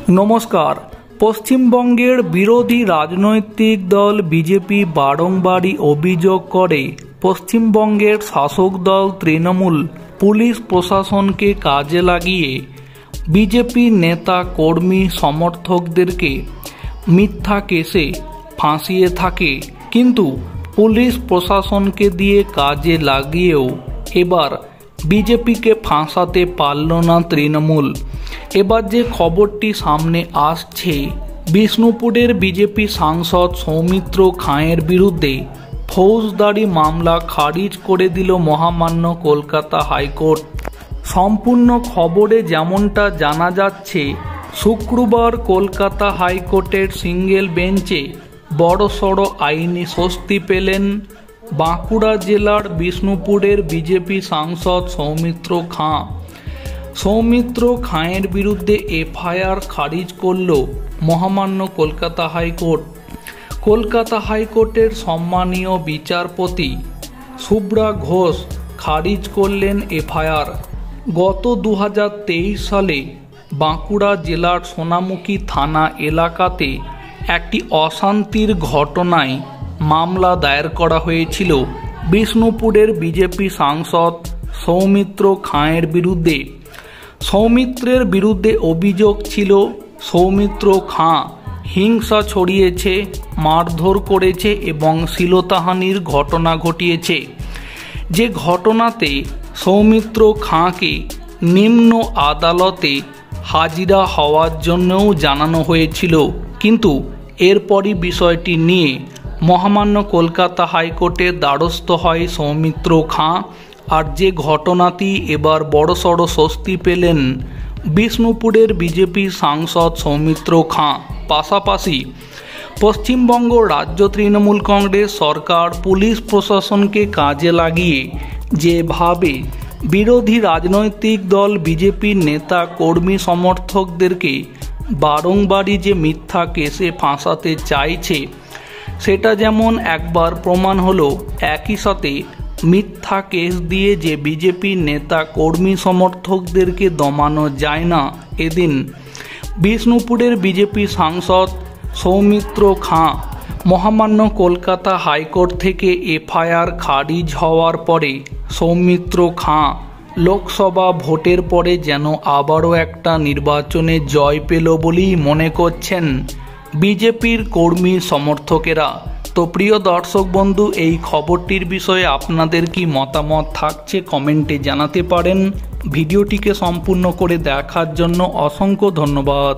नमस्कार। पश्चिमबंगेर बिरोधी राजनैतिक दल बीजेपी बारंबारই अभियोग करे पश्चिमबंगेर शासक दल तृणमूल पुलिस प्रशासन के काजे लागिए बीजेपी नेता कर्मी समर्थकदेरके मिथ्या केसे फांसिए थाके, किन्तु पुलिस प्रशासन के दिए काजे लागिएও एबार बीजेपी के फांसाते पारल ना तृणमूल। एबार जे खबरटी सामने आसছে বিষ্ণুপুরের बीजेपी सांसद सौमित्र खाँर बिरुद्धे फौजदारी मामला खारिज करे दिल महामान्य कलकाता हाईकोर्ट। सम्पूर्ण खबरे जेमनटा जाना जाच्छे शुक्रवार कलकाता हाईकोर्टेर सिंगल बेंचे बड़सड़ आईनी स्वस्ति पेलेन बाँकुड़ा जिलार विष्णुपुरेर बीजेपी सांसद सौमित्र खाँ। सौमित्र खाँर बिरुद्धे एफआईआर खारिज करल महामान्य कलकाता हाईकोर्ट। कलकाता हाईकोर्टेर सम्मानीय विचारपति सुब्रा घोष खारिज करलेन एफआईआर। गत 2023 साले बाँकुड़ा जिलार सोनामुखी थाना एलाकाते एकटी अशांतिर घटनाय मामला दायर करा हयेछिलो विष्णुपुरेर बीजेपी सांसद सौमित्र खाँर बिरुद्धे। सौमित्रेर बिरुद्धे अभियोग छिलो सौमित्र खाँ हिंसा छड़िएছে, मारधर करेছে এবং শ্লীলতাহানির घटना घटिয়েছে। যে ঘটনাতে সৌমিত্র খাঁকে নিম্ন আদালতে হাজিরা হওয়ার জন্যও জানানো হয়েছিল, কিন্তু এরপরই বিষয়টি নিয়ে মহামান্য কলকাতা হাইকোর্টের দ্বারস্থ হয় সৌমিত্র খাঁ। আর যে ঘটনাটি এবার বড়সড় স্বস্তি পেলেন বিষ্ণুপুরের বিজেপি সাংসদ সৌমিত্র খাঁ। পাশাপাশি পশ্চিমবঙ্গ রাজ্য তৃণমূল কংগ্রেস সরকার পুলিশ প্রশাসনকে কাজে লাগিয়ে যেভাবে বিরোধী রাজনৈতিক দল বিজেপির নেতা কর্মী সমর্থকদেরকে বারংবারই যে মিথ্যা কেসে ফাঁসাতে চাইছে সেটা যেমন একবার প্রমাণ হলো, একই সাথে মিথ্যা কেস দিয়ে যে বিজেপি নেতা কর্মী সমর্থকদেরকে দমানো যায় না। এদিন বিষ্ণুপুরের বিজেপি সাংসদ সৌমিত্র খাঁ মহামান্য কলকাতা হাইকোর্ট থেকে এফআইআর খারিজ হওয়ার পরে সৌমিত্র খাঁ লোকসভা ভোটের পরে যেন আবারও একটা নির্বাচনে জয় পেল বলেই মনে করছেন বিজেপির কর্মী সমর্থকেরা। তো প্রিয় দর্শক বন্ধু, এই খবরটির বিষয়ে আপনাদের কি মতামত থাকছে কমেন্টে জানাতে পারেন। ভিডিওটিকে সম্পূর্ণ করে দেখার জন্য অসংখ্য ধন্যবাদ।